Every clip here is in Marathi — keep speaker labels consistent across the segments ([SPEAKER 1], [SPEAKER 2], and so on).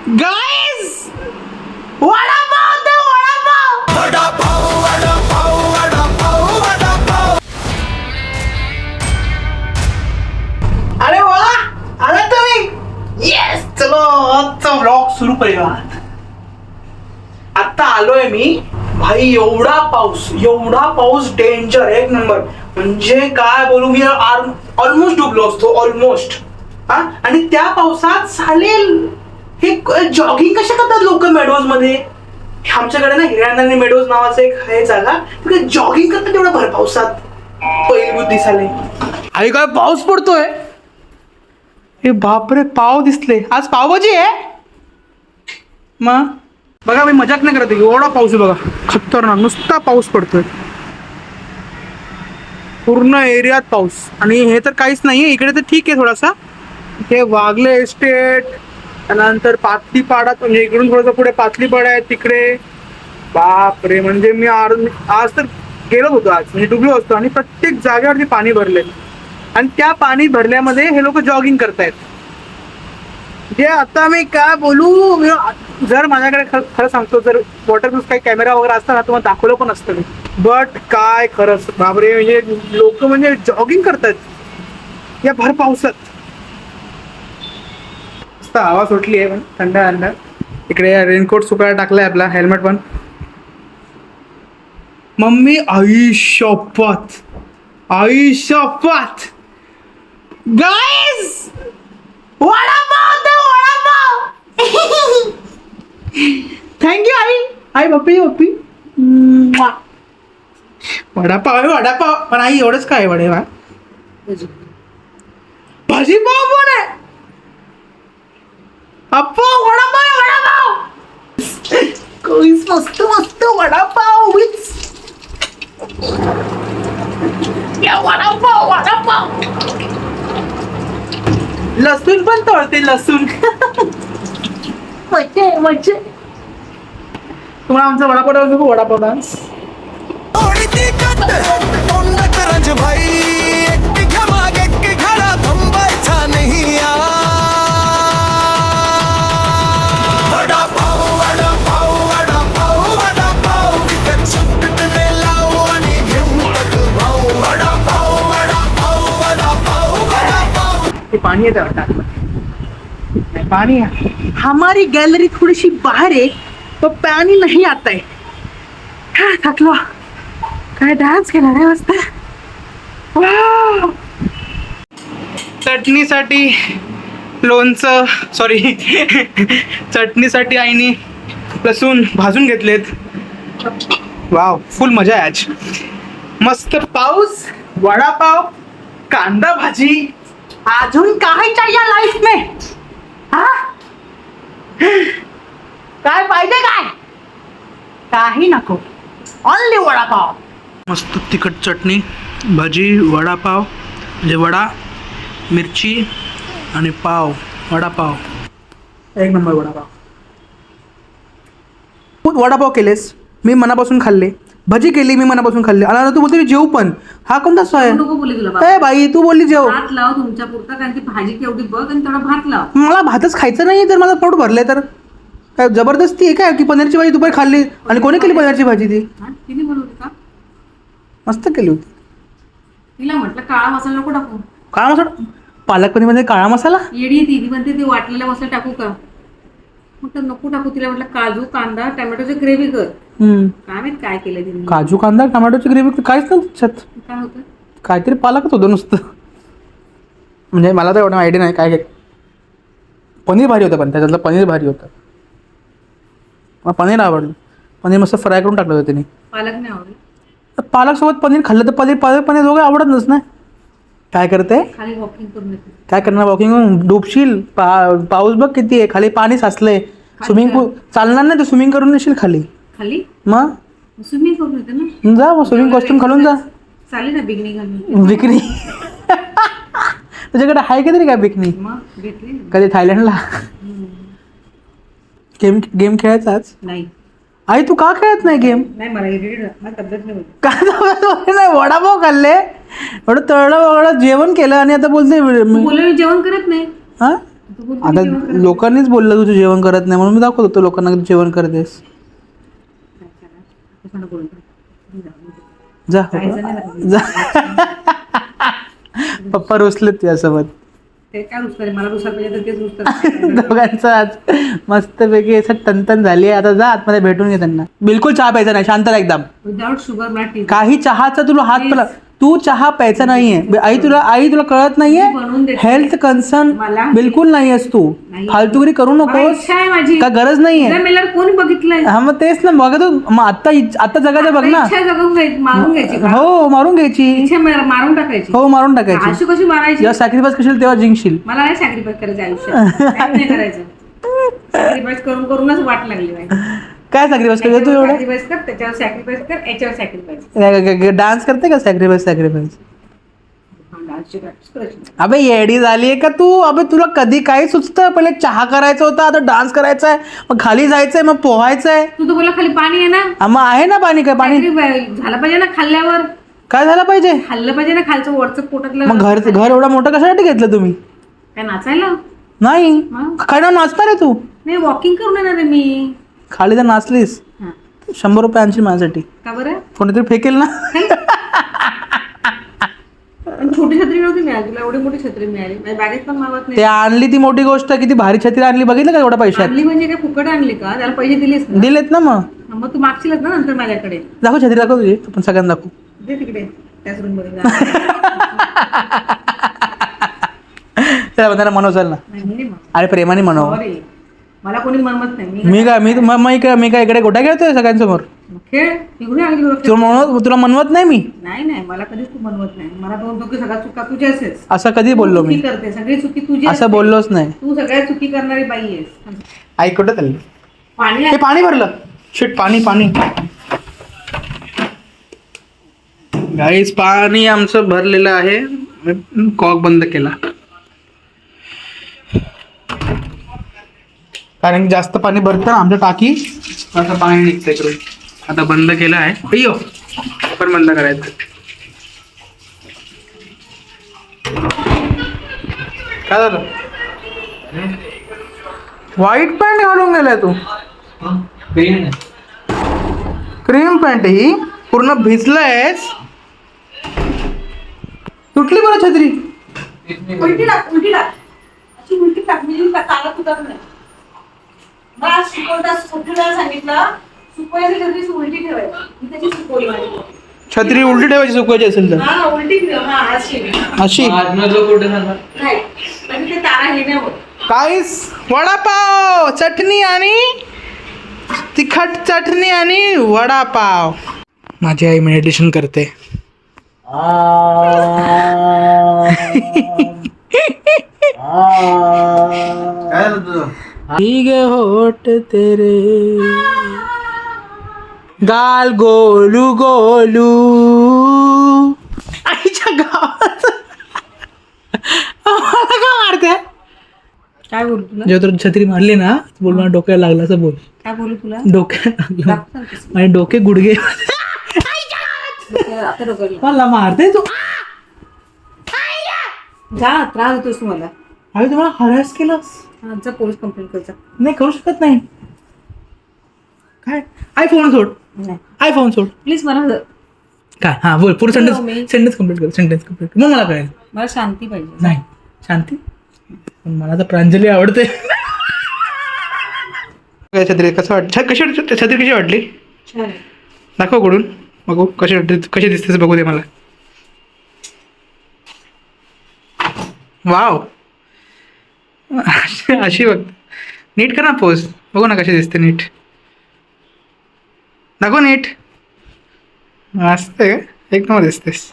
[SPEAKER 1] गाइस वडापाव ते वडापाव. अरे वा आला तुम्ही. येस चलो आजचा व्लॉग सुरू करूया. आता आलोय मी भाई. एवढा पाऊस डेंजर एक नंबर. म्हणजे काय बोलू मी ऑलमोस्ट डुबलो असतो ऑलमोस्ट. आणि त्या पावसात चालेल हे जॉगिंग कशा करतात लोक मेडोज मध्ये. आमच्याकडे ना हिरानंदी मेडोज नावाचं एक आहे जागा तिकडे जॉगिंग करतात एवढ्या भर पावसात. पहिली बुद्धी झाले. आई काय पाऊस पडतोय. हे बापरे पाव दिसले. आज पावभाजी आहे मग. बघा मी मजाक नाही करत. एवढा पाऊस आहे बघा खतरनाक. नुसता पाऊस पडतोय पूर्ण एरियात पाऊस. आणि हे तर काहीच नाहीये इकडे तर ठीक आहे थोडासा. हे वागले एस्टेट त्यानंतर पातलीपाडा म्हणजे इकडून थोडंसं पुढे पातलीपाडा आहे तिकडे. बापरे म्हणजे मी आज तर गेलो होतो आज म्हणजे डुबलो असतो. आणि प्रत्येक जागेवरती पाणी भरले. आणि त्या पाणी भरल्यामध्ये हे लोक जॉगिंग करतायत. जे आता मी काय बोलू. जर माझ्याकडे खरं सांगतो जर वॉटरप्रूफ काही कॅमेरा वगैरे असता ना तुम्हाला दाखवलं पण असतं मी. बट काय खरंच बापरे म्हणजे लोक म्हणजे जॉगिंग करतात या भर पावसात. मस्त हवा सुटली आहे पण थंड थंड. इकडे रेनकोट सुकायला टाकलाय आपला. हेल्मेट पण. मम्मी आई शपथ गाइस वडापाव ते वडापाव. थँक्यू आई पप्पी वडापाव आहे वडापाव. पण आई एवढंच काय वडे वा भाजी पाव पण आहे. अप्पा वडापाव कोईस मस्त वडापाव वडापाव. लसूण पण तळते लसूण. मज्जा. तुम्हाला आमचा वडापाव डान्स. पानी है पानी है. हमारी गैलरी थोड़ी सी बाहर है तो पानी नहीं आता है. थकलो काय डान्स केला रे मस्त. चटणीसाठी लोणचं सॉरी चटणीसाठी आईने लसूण भाजून घेतलेत. वाव फुल मजा आहे आज. मस्त पाऊस वडापाव कांदा भाजी. अजून काय चाहिए लाईफ में. काय पाहिजे काय काही नको ओनली वडापाव. मस्त तिखट चटणी भाजी वडापाव म्हणजे वडा मिरची आणि पाव वडापाव एक नंबर. वडापाव केलेस मी मनापासून खाल्ले. भजी केली मी मनापासून खाल्ली. आणि तू बोलते जेव पण. हा कोणता सो आहे. ए बाई तू बोलली जेव.
[SPEAKER 2] भात लाव तुमच्या पुरता कारण ती भाजी केवढी बघ आणि थोडा भात लाव.
[SPEAKER 1] मला भातच खायचं नाही तर माझं पोट भरलंय तर काय जबरदस्ती आहे काय की पनीरची भाजी दुपारी खाल्ली. आणि कोणी केली पनीरची भाजी ती.
[SPEAKER 2] तिने बनवली का.
[SPEAKER 1] मस्त केली होती.
[SPEAKER 2] तिला म्हटलं काळा मसाला नको टाकू.
[SPEAKER 1] काळा मसाला पालक पनीर मध्ये काळा मसाला
[SPEAKER 2] येडी ती म्हणते ते वाटलेला मसाला टाकू का. म्हटलं नको टाकू. तिला म्हटलं काजू कांदा टोमॅटोची ग्रेव्ही कर. काय माहित काय केलं तिने.
[SPEAKER 1] काजू कांदा टोमॅटोची ग्रेव्ही काहीच नव्हतं त्याच्यात.
[SPEAKER 2] काय होतं
[SPEAKER 1] काहीतरी पालकच होतं नुसतं. म्हणजे मला तर एवढं आयडिया नाही काय. पनीर भारी होतं पण त्याच्यातलं पनीर भारी होतं. मला पनीर आवडलं. पनीर मस्त फ्राय करून टाकलं होतं त्याने.
[SPEAKER 2] पालक नाही आवडलं.
[SPEAKER 1] पालकसोबत पनीर खाल्लं तर पनीर दोघं आवडतच नाही. काय करते
[SPEAKER 2] खाली वॉकिंग करून येते.
[SPEAKER 1] काय करणार वॉकिंग डुबशील. पाऊस बघ किती आहे. खाली पाणी साचलंय. स्विमिंग पूल चालणार नाही तर स्विमिंग करून येशील खाली. मग
[SPEAKER 2] स्विमिंग करून येते ना.
[SPEAKER 1] जा मग स्विमिंग कॉस्ट्युम घालून जा.
[SPEAKER 2] चालेल ना बिकनी घालून.
[SPEAKER 1] बिकनी तुझ्याकडे आहे का तरी काय बिकनी. कधी थायलंडला गेम खेळायचा आज
[SPEAKER 2] नाही.
[SPEAKER 1] आई तू का खेळत नाही गेम.
[SPEAKER 2] नाही मला तब्येत नाही.
[SPEAKER 1] काय वडापाव खाल्ले एवढं तळलं वगळं जेवण केलं आणि आता बोलते
[SPEAKER 2] जेवण करत नाही.
[SPEAKER 1] हा
[SPEAKER 2] तू बोलते मी
[SPEAKER 1] आता
[SPEAKER 2] जेवण करत
[SPEAKER 1] लोकांनीच बोललं तू जेवण करत नाही म्हणून मी दाखवत होतो लोकांना की तू जेवण करतेस.
[SPEAKER 2] नाही. तू कोणाला बोलतो? मी जाऊन येते.
[SPEAKER 1] जा
[SPEAKER 2] जायचं नाही ना.
[SPEAKER 1] जा. पप्पा रुसलेत तुझ्यासोबत.
[SPEAKER 2] ते काय रुसतात मला रुसायला पाहिजे तर तेच रुसतात.
[SPEAKER 1] दोघांचं आज मस्तपैकी असं टनटन झाली आहे. आता जा आतमध्ये भेटून घे त्यांना. बिलकुल चहा प्यायचा नाही, शांत राहा एकदम.
[SPEAKER 2] विदाउट शुगर मला टी
[SPEAKER 1] काही चहाचा तुला हात पला. तू चहा प्यायचा नाहीये. आई तुला कळत नाहीये.
[SPEAKER 2] बनवून देते.
[SPEAKER 1] हेल्थ कन्सर्न
[SPEAKER 2] मला
[SPEAKER 1] बिलकुल नाहीयेस तू.
[SPEAKER 2] नाही.
[SPEAKER 1] फालतूगिरी करू
[SPEAKER 2] मला
[SPEAKER 1] नकोस.
[SPEAKER 2] इच्छा आहे माझी.
[SPEAKER 1] का गरज नाहीये.
[SPEAKER 2] उद्या मेल्यावर कोणी बघितलंय?
[SPEAKER 1] हा मग तेच ना बघ तू. मग आता जगाचं बघ ना.
[SPEAKER 2] इच्छा जगून घ्यायची, मारून घ्यायची का?
[SPEAKER 1] हो मारून घ्यायची.
[SPEAKER 2] इच्छा मारून टाकायची.
[SPEAKER 1] हो मारून टाकायची.
[SPEAKER 2] अशी कशी मारायची?
[SPEAKER 1] जेव्हा सॅक्रिफाईस करशील तेव्हा जिंकशील.
[SPEAKER 2] मला नाही सॅक्रिफाईस करायचं आयुष्यात. काही नाही करायचं. सॅक्रिफाईस करूनच वाट लागली नाही.
[SPEAKER 1] काय सॅक्रिफाईस करते तू एवढं?
[SPEAKER 2] सॅक्रिफाईस कर, त्याच्यावर सॅक्रिफाईस कर, याच्यावर सॅक्रिफाईस.
[SPEAKER 1] डान्स करते का सॅक्रिफाईस?
[SPEAKER 2] डान्सची प्रॅक्टिस करायची.
[SPEAKER 1] अबे येडी झालीये का तू? अबे तुला कधी काही सुचतं? पहिले चहा करायचा होता, आता डान्स करायचा आहे, मग खाली जायचंय, मग पोहायचंय.
[SPEAKER 2] तू तर बोला खाली पाणी आहे ना.
[SPEAKER 1] मग आहे ना पाणी. काय पाणी
[SPEAKER 2] झालं पाहिजे ना खाल्ल्यावर.
[SPEAKER 1] काय झालं पाहिजे?
[SPEAKER 2] खाल्लं पाहिजे ना खालचं वरचं पोटातलं.
[SPEAKER 1] मग घर एवढं मोठं कशासाठी घेतलं तुम्ही?
[SPEAKER 2] काय नाचायला?
[SPEAKER 1] नाही
[SPEAKER 2] मग?
[SPEAKER 1] काय नाचणार आहे तू?
[SPEAKER 2] नाही वॉकिंग करून येणार आहे मी.
[SPEAKER 1] खाली जर नाचलीस
[SPEAKER 2] हा.
[SPEAKER 1] 100 रुपये आणशील माझ्यासाठी.
[SPEAKER 2] का बरं?
[SPEAKER 1] कोणीतरी फेकेल ना.
[SPEAKER 2] पण छोटी छत्री नव्हती मिळाली तुला, एवढी मोठी छत्री मिळाली. माझ्या बॅगेत पण मावत
[SPEAKER 1] ते
[SPEAKER 2] नाही.
[SPEAKER 1] आणली ती मोठी गोष्ट. किती भारी छत्री आणली बघितलं का एवढ्या पैशात?
[SPEAKER 2] आणली म्हणजे काय फुकट आणली का? त्याला पैसे दिलेस ना.
[SPEAKER 1] दिलेत ना. मग
[SPEAKER 2] मग तू मागशीलच ना नंतर माझ्याकडे.
[SPEAKER 1] दाखव छत्री, दाखव तुझी. पण सगळ्यांना दाखव.
[SPEAKER 2] दे तिकडे त्याच रूम मध्ये.
[SPEAKER 1] त्याला त्यांना मनव चाल ना.
[SPEAKER 2] नाही
[SPEAKER 1] अरे प्रेमाने मनव.
[SPEAKER 2] सॉरी, मला कोणी म्हणत नाही.
[SPEAKER 1] मी काय इकडे गोट्या खेळतोय सगळ्यांसमोर?
[SPEAKER 2] खेळ इकडे आली
[SPEAKER 1] तुला मनवत नाही मी.
[SPEAKER 2] नाही मला कधीच तू बनवत नाही. मला दोन चुकी सगळ्या चुका तुझ्या असेल.
[SPEAKER 1] असं कधी बोललो मी?
[SPEAKER 2] करते सगळी चुकी तुझी
[SPEAKER 1] असं
[SPEAKER 2] असते.
[SPEAKER 1] बोललोच नाही.
[SPEAKER 2] तू सगळ्या चुकी करणारी बाई आहेस.
[SPEAKER 1] आई कुठं चालली?
[SPEAKER 2] पाणी
[SPEAKER 1] हे पाणी भरलं. शिट पाणी गाईस पाणी आमचं भरलेलं आहे. कॉक बंद केला कारण जास्त पाणी भरतं ना आमच्या टाकी, असं पाणी निघतं इकडून. आता बंद केलं आहे. अय्यो पण बंद करायचं. काय झालं? व्हाईट पॅन्ट घालून गेलाय तू. क्रीम पॅन्ट ही पूर्ण भिजलायस. तुटली बरं छत्री.
[SPEAKER 2] उलटी टाक अशी उलटी टाक. मी काला तुझा नाही. मला शिकवता सुकवायला सांगितलं. सुकवायची छत्री उलटी ठेवायची. मी त्याची सुकवली माझी
[SPEAKER 1] छत्री उलटी ठेवायची सुकवायची असेल तर.
[SPEAKER 2] हा उलटी ठेव. हा अशी
[SPEAKER 1] अशी
[SPEAKER 2] नाही म्हणजे ते तारा हे नाही होत.
[SPEAKER 1] काहीच वडापाव चटणी आणि तिखट चटणी आणि वडापाव. माझी आई मेडिटेशन करते. ठीक है होठ तेरे गाल गोलू गोलू. आईच्या गावात मला का मारते?
[SPEAKER 2] काय बोलू तुला?
[SPEAKER 1] जेव्हा तुला छत्री मारली ना बोल मला डोक्याला लागला असं बोल.
[SPEAKER 2] काय बोलू तुला?
[SPEAKER 1] डोक्याला लागला. माझे डोके गुडघे
[SPEAKER 2] आता डोक्याला
[SPEAKER 1] मला मारते तू.
[SPEAKER 2] जा त्रास होतोस तुम्हाला.
[SPEAKER 1] अरे तुम्हाला हरास केलंस.
[SPEAKER 2] आमचा पोलीस कंप्लेंट करायचा.
[SPEAKER 1] नाही करू शकत नाही. काय आयफोन सोड.
[SPEAKER 2] नाही
[SPEAKER 1] आयफोन सोड
[SPEAKER 2] प्लीज मला
[SPEAKER 1] काय. हा बोल पुढे
[SPEAKER 2] मी-
[SPEAKER 1] सेंटेन्स कम्प्लीट कर. सेंटेन्स कम्प्लीट कर मग मला कळेल.
[SPEAKER 2] मला शांती पाहिजे.
[SPEAKER 1] नाही शांती पण मला तर प्रांजली आवडते. काय छत्री कसं वाटत? छत्री कशी वाटली?
[SPEAKER 2] छान आहे.
[SPEAKER 1] दाखव कडून बघू कशी वाटते. कशी दिसतेस बघू दे मला. वाव अशी बघ. नीट कर ना पोज बघू ना कशी दिसते. नीट दाखव. नीट असते का? एक नंबर दिसतेस.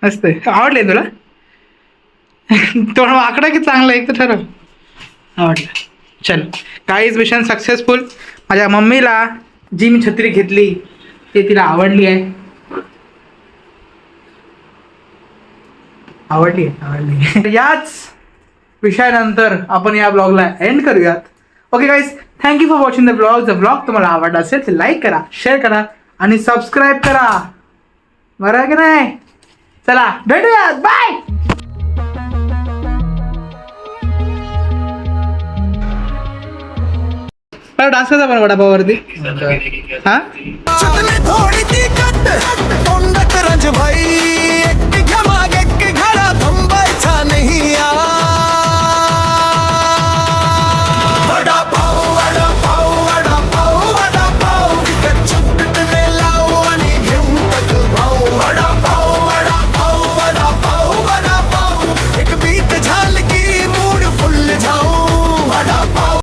[SPEAKER 1] असते. आवडले तुला? थोडं आकडा की चांगला एक तर ठरव. आवडलं. चल काहीच मिशन सक्सेसफुल. माझ्या मम्मीला जी मी छत्री घेतली ते तिला आवडली आहे. याच विषयानंतर आपण या ब्लॉगला एंड करूयात. Okay guys thank you for watching the blog. जर ब्लॉग तुम्हाला आवडला असेल तर लाईक करा, शेअर करा आणि सबस्क्राईब करा. बरं की नाही? चला भेटूयात. बाय. डान्स कसा पण वडापाववरती हा